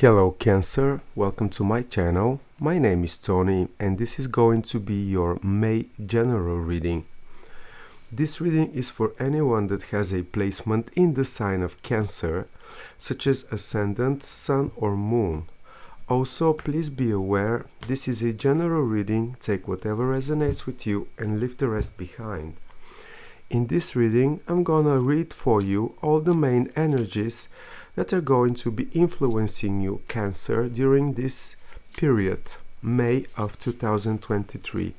Hello Cancer, welcome to my channel. My name is Tony and this is going to be your May general reading. This reading is for anyone that has a placement in the sign of Cancer, such as Ascendant, Sun or Moon. Also, please be aware, this is a general reading, take whatever resonates with you and leave the rest behind. In this reading, I'm gonna read for you all the main energies that are going to be influencing you, Cancer, during this period, May of 2023.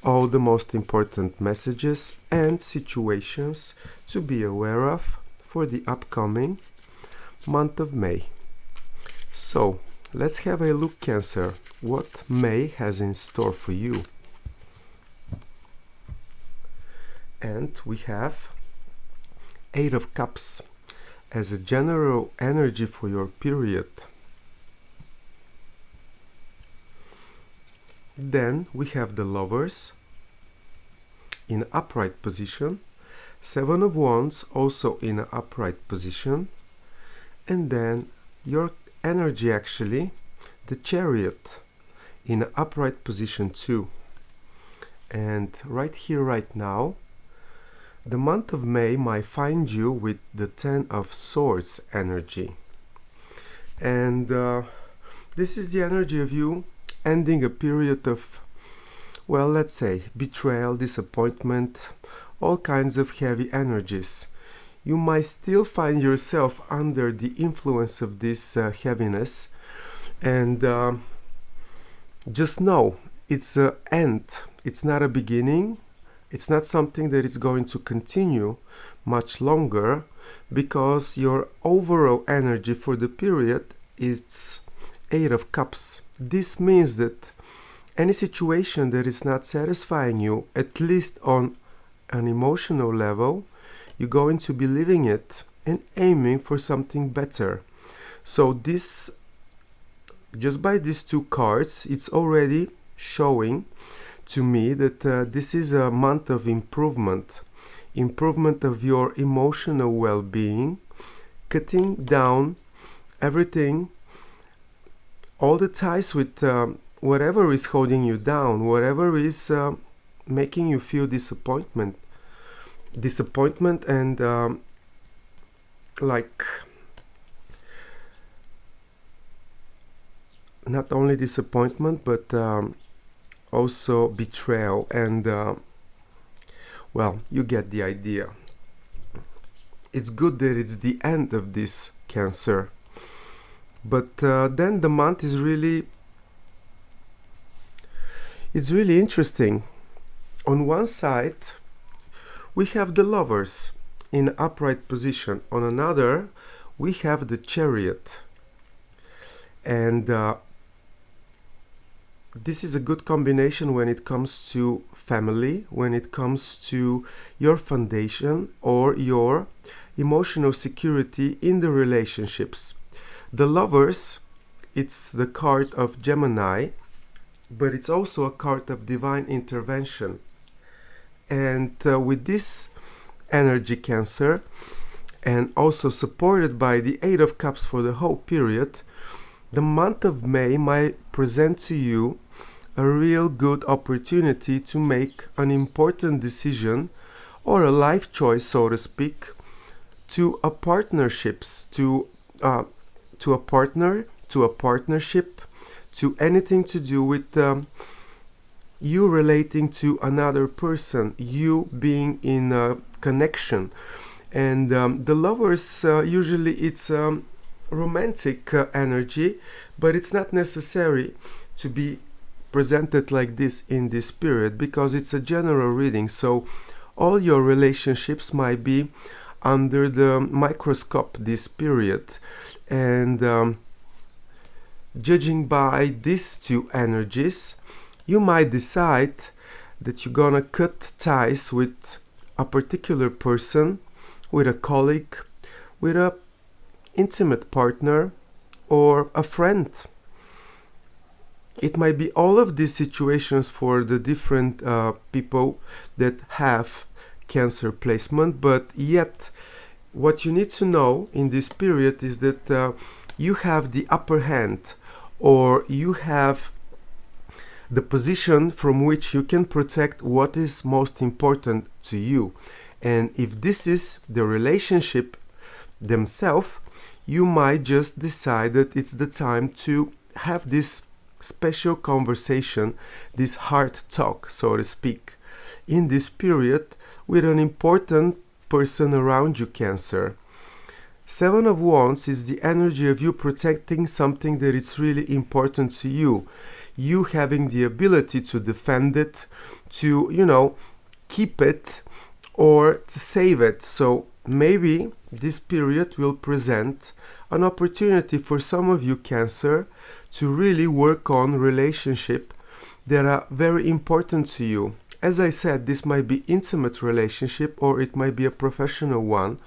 All the most important messages and situations to be aware of for the upcoming month of May. So, let's have a look, Cancer, what May has in store for you. And we have Eight of Cups as a general energy for your period. Then we have the Lovers in upright position, Seven of Wands also in an upright position, and then your energy actually, the Chariot, in an upright position too. And right here, right now, the month of May might find you with the Ten of Swords energy. And this is the energy of you ending a period of, well, let's say, betrayal, disappointment, all kinds of heavy energies. You might still find yourself under the influence of this heaviness. And just know, it's an end. It's not a beginning. It's not something that is going to continue much longer, because your overall energy for the period is Eight of Cups. This means that any situation that is not satisfying you, at least on an emotional level, you're going to be leaving it and aiming for something better. So this, just by these two cards, it's already showing to me that this is a month of improvement of your emotional well-being, cutting down everything, all the ties with whatever is holding you down, whatever is making you feel disappointment and like not only disappointment but also betrayal, and well, you get the idea. It's good that it's the end of this, Cancer, but then the month is really interesting. On one side we have the Lovers in upright position, on another we have the Chariot, and this is a good combination when it comes to family, when it comes to your foundation or your emotional security in the relationships. The Lovers, it's the card of Gemini, but it's also a card of divine intervention. And with this energy, Cancer, and also supported by the Eight of Cups for the whole period, the month of May might present to you a real good opportunity to make an important decision or a life choice, so to speak, to a partnerships, to a partner, to a partnership, to anything to do with you relating to another person, you being in a connection. And the Lovers, usually it's romantic energy, but it's not necessary to be presented like this in this period, because it's a general reading. So all your relationships might be under the microscope this period, and judging by these two energies, you might decide that you're gonna cut ties with a particular person, with a colleague, with a intimate partner or a friend. It might be all of these situations for the different people that have Cancer placement, but yet what you need to know in this period is that you have the upper hand, or you have the position from which you can protect what is most important to you. And if this is the relationship themselves, you might just decide that it's the time to have this special conversation, this heart talk, so to speak, in this period with an important person around you, Cancer. Seven of Wands is the energy of you protecting something that is really important to you. You having the ability to defend it, to, keep it, or to save it. So maybe this period will present an opportunity for some of you, Cancer, to really work on relationships that are very important to you. As I said, this might be intimate relationship, or it might be a professional one,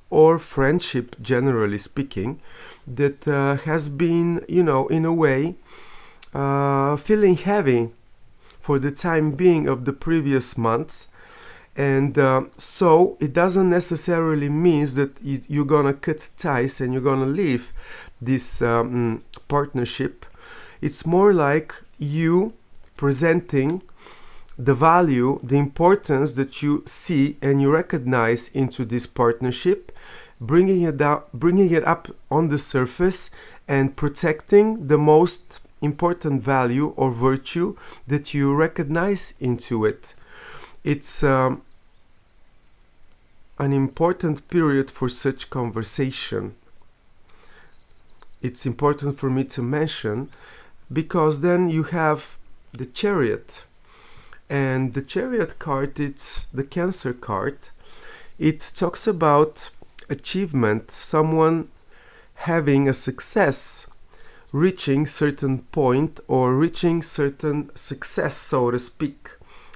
or friendship, generally speaking, that has been, in a way, feeling heavy for the time being of the previous months. And so it doesn't necessarily mean that you're gonna cut ties and you're gonna leave this partnership. It's more like you presenting the value, the importance that you see and you recognize into this partnership, bringing it up on the surface and protecting the most important value or virtue that you recognize into it. It's an important period for such conversation. It's important for me to mention because then you have the Chariot. And the Chariot card, it's the Cancer card. It talks about achievement, someone having a success, reaching certain point or reaching certain success, so to speak,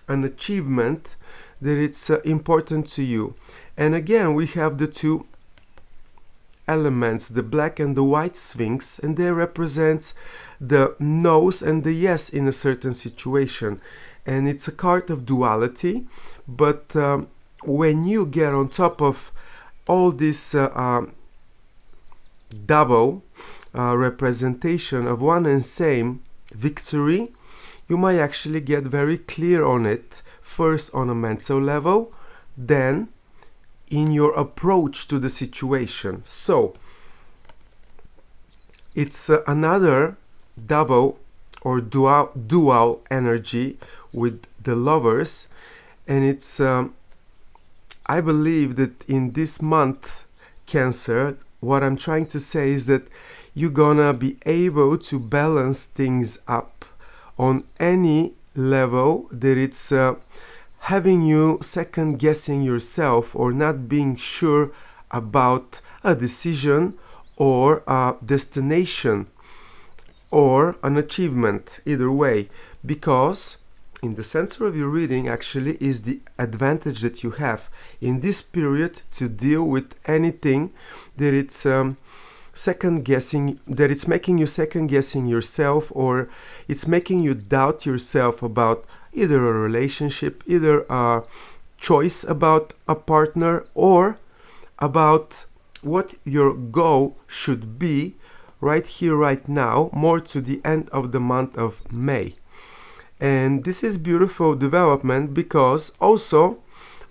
an achievement that it's important to you. And again, we have the two elements, the black and the white Sphinx, and they represent the no's and the yes in a certain situation. And it's a card of duality, but when you get on top of all this double representation of one and same victory, you might actually get very clear on it, first on a mental level, then in your approach to the situation. So it's another double or dual energy with the Lovers, and it's I believe that in this month, Cancer, what I'm trying to say is that you're gonna be able to balance things up on any level that it's having you second guessing yourself or not being sure about a decision or a destination or an achievement, either way, because in the center of your reading actually is the advantage that you have in this period to deal with anything that it's second guessing, that it's making you second guessing yourself, or it's making you doubt yourself about either a relationship, either a choice about a partner, or about what your goal should be right here, right now, more to the end of the month of May. And this is beautiful development because also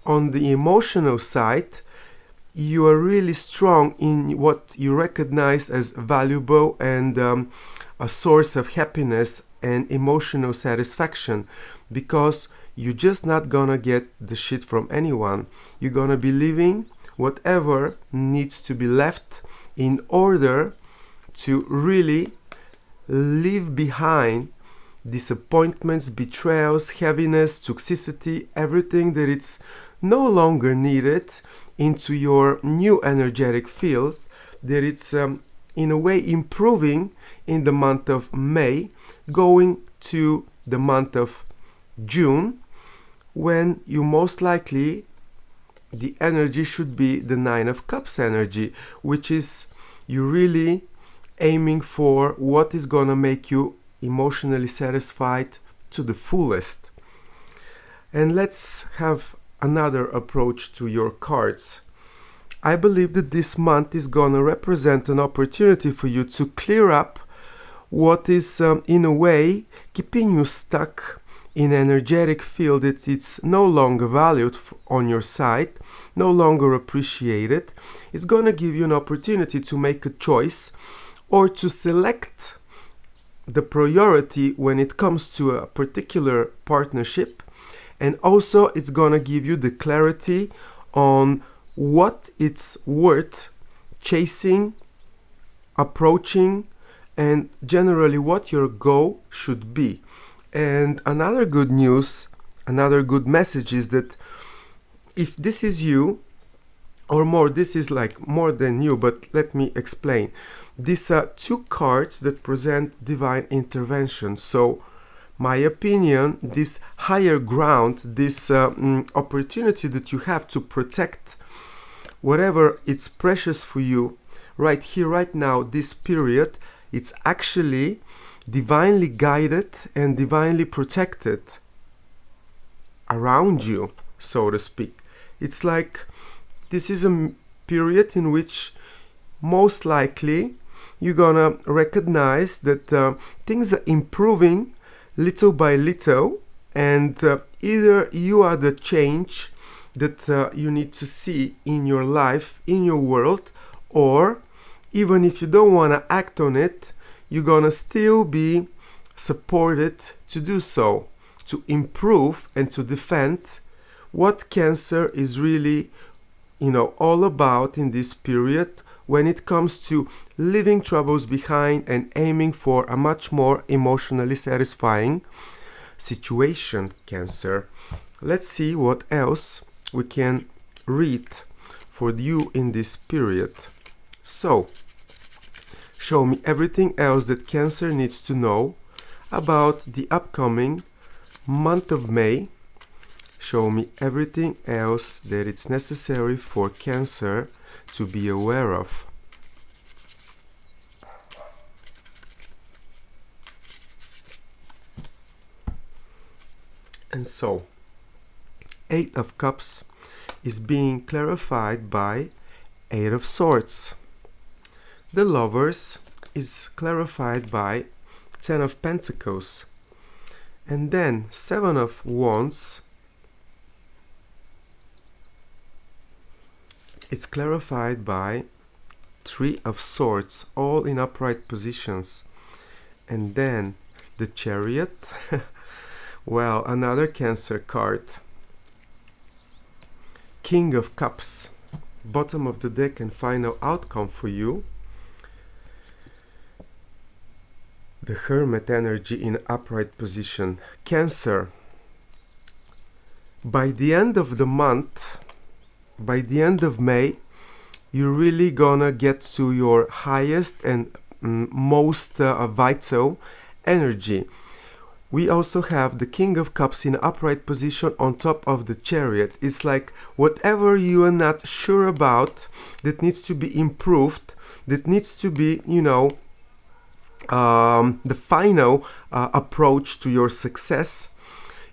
on the emotional side, you are really strong in what you recognize as valuable and a source of happiness and emotional satisfaction, because you're just not gonna get the shit from anyone. You're gonna be leaving whatever needs to be left in order to really leave behind disappointments, betrayals, heaviness, toxicity, everything that it's no longer needed into your new energetic field, that it's in a way improving in the month of May, going to the month of June, when you most likely the energy should be the Nine of Cups energy, which is you really aiming for what is gonna make you emotionally satisfied to the fullest. And let's have another approach to your cards. I believe that this month is gonna represent an opportunity for you to clear up what is, in a way, keeping you stuck in an energetic field that it's no longer valued on your side, no longer appreciated. It's gonna give you an opportunity to make a choice or to select the priority when it comes to a particular partnership. And also it's gonna give you the clarity on what it's worth chasing, approaching, and generally what your goal should be. And another good news, another good message is that if this is you, or more, this is like more than you, but let me explain. These are two cards that present divine intervention. So my opinion, this higher ground, this opportunity that you have to protect whatever it's precious for you right here, right now, this period, it's actually divinely guided and divinely protected around you, so to speak. It's like this is a period in which most likely you're gonna recognize that things are improving little by little, and either you are the change that you need to see in your life, in your world, or even if you don't want to act on it, you're gonna still be supported to do so, to improve and to defend what Cancer is really, all about in this period when it comes to leaving troubles behind and aiming for a much more emotionally satisfying situation, Cancer. Let's see what else we can read for you in this period. So, show me everything else that Cancer needs to know about the upcoming month of May. Show me everything else that it's necessary for Cancer to be aware of. And so, Eight of Cups is being clarified by Eight of Swords. The Lovers is clarified by Ten of Pentacles. And then Seven of Wands, it's clarified by Three of Swords, all in upright positions. And then the Chariot, well, another Cancer card. King of Cups, bottom of the deck and final outcome for you. The Hermit energy in upright position. Cancer, by the end of the month, by the end of May, you're really gonna get to your highest and most vital energy. We also have the King of Cups in upright position on top of the Chariot. It's like whatever you are not sure about, that needs to be improved, that needs to be, the final approach to your success.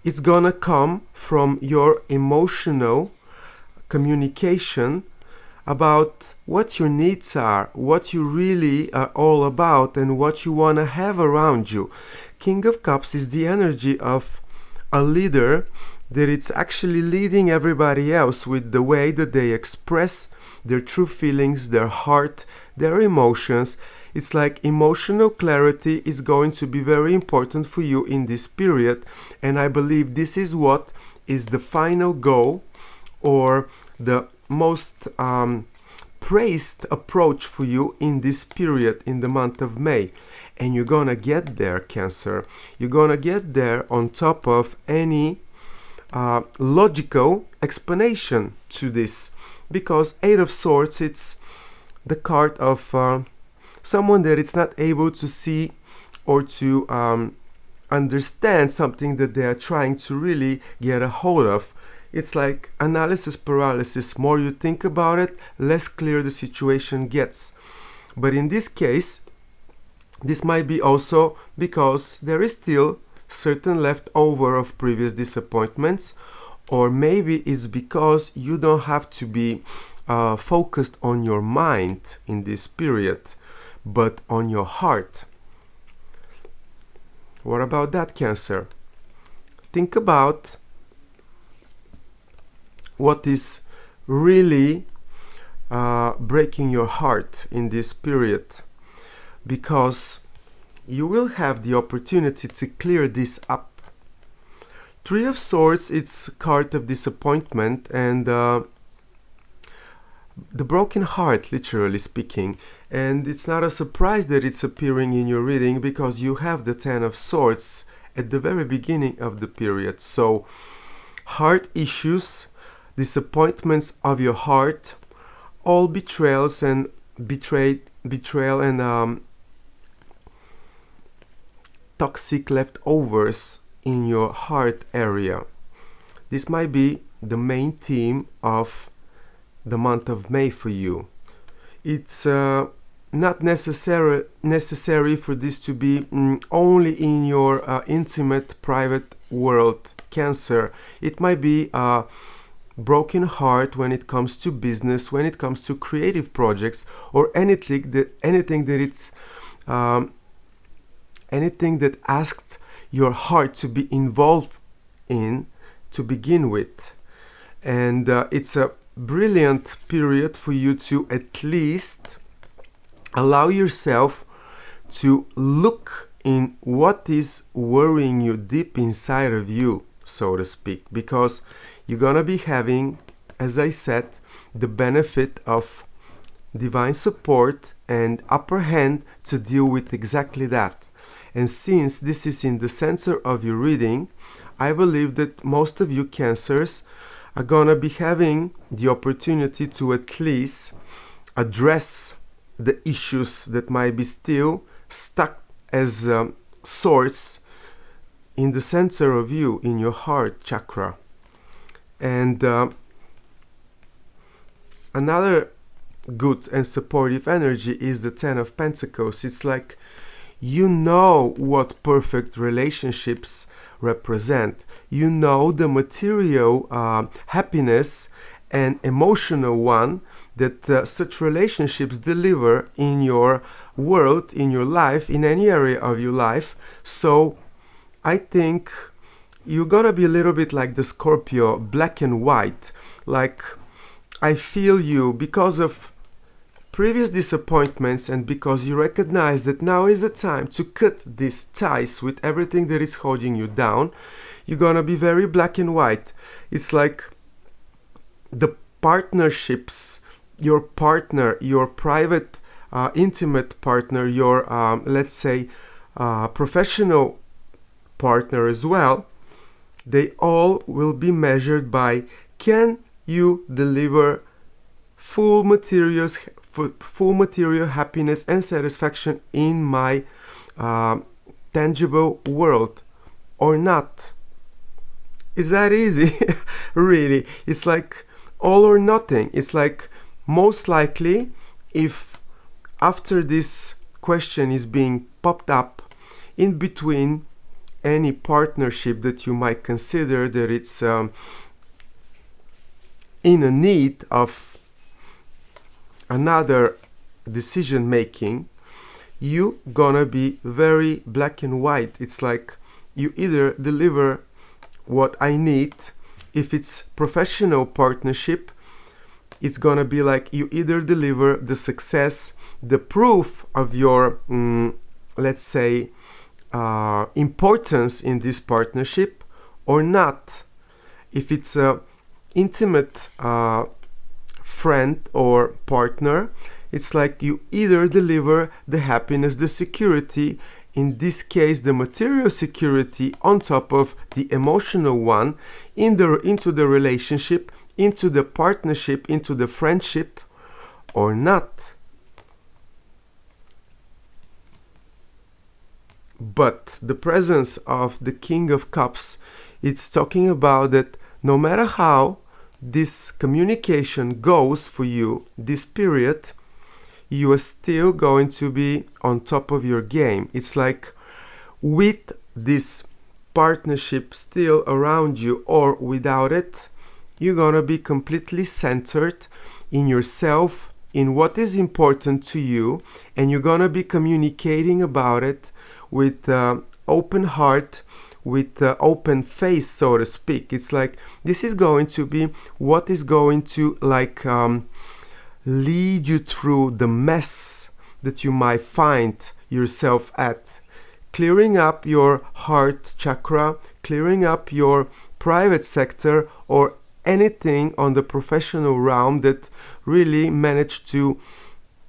It's gonna come from your emotional communication about what your needs are, what you really are all about, and what you want to have around you. King of Cups is the energy of a leader that it's actually leading everybody else with the way that they express their true feelings, their heart, their emotions. It's like emotional clarity is going to be very important for you in this period, and I believe this is what is the final goal or the most praised approach for you in this period in the month of May. And you're gonna get there, Cancer. You're gonna get there on top of any logical explanation to this, because Eight of Swords, it's the card of someone that it's not able to see or to understand something that they are trying to really get a hold of. It's like analysis paralysis. More you think about it, less clear the situation gets. But in this case, this might be also because there is still certain leftover of previous disappointments, or maybe it's because you don't have to be focused on your mind in this period, but on your heart. What about that, Cancer? Think about what is really breaking your heart in this period, because you will have the opportunity to clear this up. Three of Swords, it's a card of disappointment and the broken heart, literally speaking. And it's not a surprise that it's appearing in your reading, because you have the Ten of Swords at the very beginning of the period. So heart issues, disappointments of your heart, all betrayals and betrayal and toxic leftovers in your heart area. This might be the main theme of the month of May for you. It's not necessary for this to be only in your intimate, private world, Cancer. It might be a broken heart when it comes to business, when it comes to creative projects, or anything that asks your heart to be involved in to begin with. And it's a brilliant period for you to at least allow yourself to look in what is worrying you deep inside of you, so to speak, because you're gonna be having, as I said, the benefit of divine support and upper hand to deal with exactly that. And since this is in the center of your reading, I believe that most of you Cancers are gonna be having the opportunity to at least address the issues that might be still stuck as swords in the center of you, in your heart chakra. And another good and supportive energy is the Ten of Pentacles. It's like you know what perfect relationships represent. You know the material happiness and emotional one that such relationships deliver in your world, in your life, in any area of your life. So I think you're gonna be a little bit like the Scorpio, black and white. Like, I feel you because of previous disappointments, and because you recognize that now is the time to cut these ties with everything that is holding you down. You're gonna be very black and white. It's like the partnerships, your partner, your private, intimate partner, your, let's say, professional partner as well, they all will be measured by, can you deliver full material happiness and satisfaction in my tangible world or not? Is that easy? Really, it's like all or nothing. It's like, most likely, if after this question is being popped up in between any partnership that you might consider that it's in a need of another decision making, you gonna be very black and white. It's like you either deliver what I need. If it's professional partnership, it's gonna be like you either deliver the success, the proof of your let's say importance in this partnership, or not. If it's a intimate friend or partner, it's like you either deliver the happiness, the security, in this case the material security, on top of the emotional one, into the relationship, into the partnership, into the friendship, or not. But the presence of the King of Cups, it's talking about that no matter how this communication goes for you this period, you are still going to be on top of your game. It's like with this partnership still around you or without it, you're gonna be completely centered in yourself, in what is important to you, and you're gonna be communicating about it with open heart, with open face, so to speak. It's like this is going to be what is going to lead you through the mess that you might find yourself at. Clearing up your heart chakra, clearing up your private sector, or anything on the professional realm that really managed to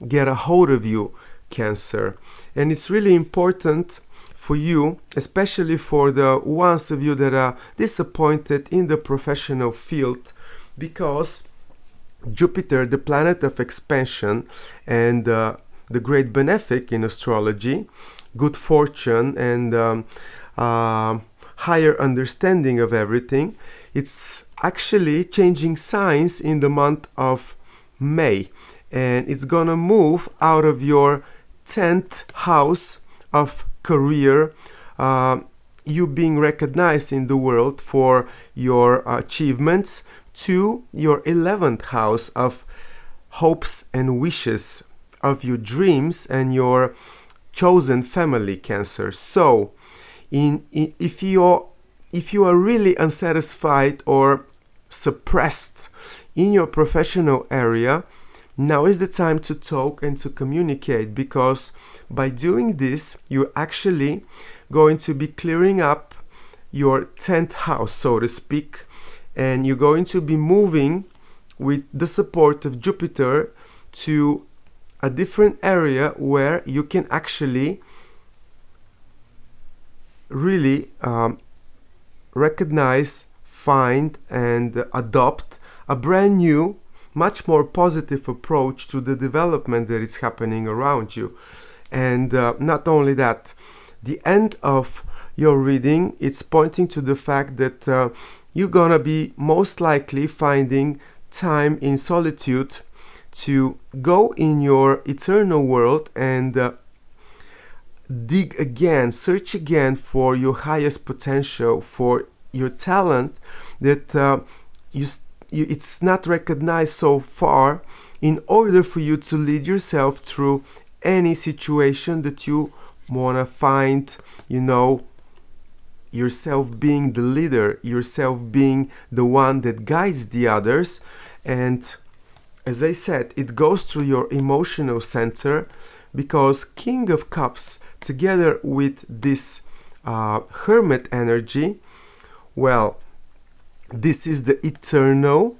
get a hold of you, Cancer. And it's really important for you, especially for the ones of you that are disappointed in the professional field, because Jupiter, the planet of expansion and the great benefic in astrology, good fortune and higher understanding of everything, it's actually changing signs in the month of May, and it's gonna move out of your 10th house of career, you being recognized in the world for your achievements, to your 11th house of hopes and wishes, of your dreams and your chosen family, Cancer. So if you are really unsatisfied or suppressed in your professional area, now is the time to talk and to communicate, because by doing this, you're actually going to be clearing up your 10th house, so to speak, and you're going to be moving with the support of Jupiter to a different area where you can actually really recognize, find, and adopt a brand new, much more positive approach to the development that is happening around you. And not only that, the end of your reading, it's pointing to the fact that you're gonna be most likely finding time in solitude to go in your eternal world and dig again, search again for your highest potential, for your talent that it's not recognized so far, in order for you to lead yourself through any situation that you want to find, yourself being the leader, yourself being the one that guides the others. And as I said, it goes through your emotional center, because King of Cups together with this Hermit energy, well, this is the eternal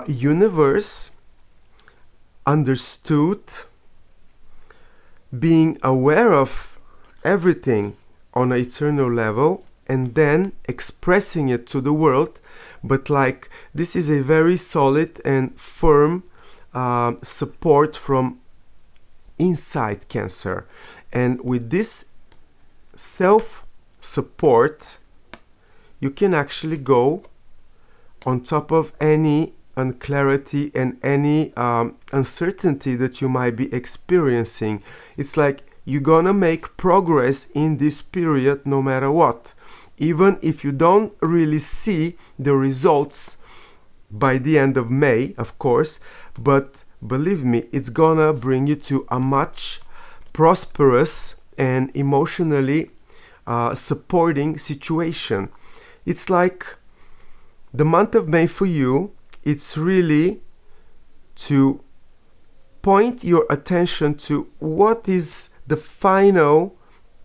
universe, understood, being aware of everything on an eternal level, and then expressing it to the world. But this is a very solid and firm support from inside, Cancer. And with this self-support, you can actually go on top of any unclarity and any uncertainty that you might be experiencing. It's like you're gonna make progress in this period no matter what, even if you don't really see the results by the end of May, of course. But believe me, it's gonna bring you to a much prosperous and emotionally supporting situation. It's like the month of May for you, it's really to point your attention to what is the final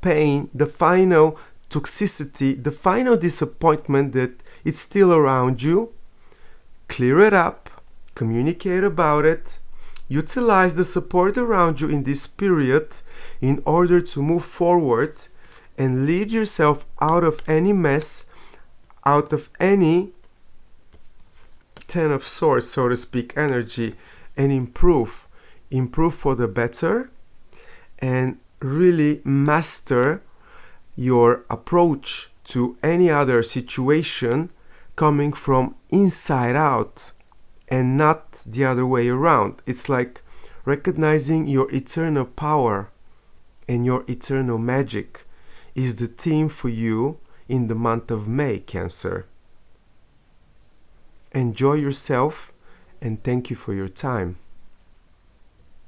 pain, the final toxicity, the final disappointment that it's still around you. Clear it up, communicate about it, utilize the support around you in this period in order to move forward and lead yourself out of any mess, out of any Ten of Swords, so to speak, energy, and improve for the better, and really master your approach to any other situation coming from inside out and not the other way around. It's like recognizing your eternal power and your eternal magic is the theme for you in the month of May, Cancer. Enjoy yourself and thank you for your time.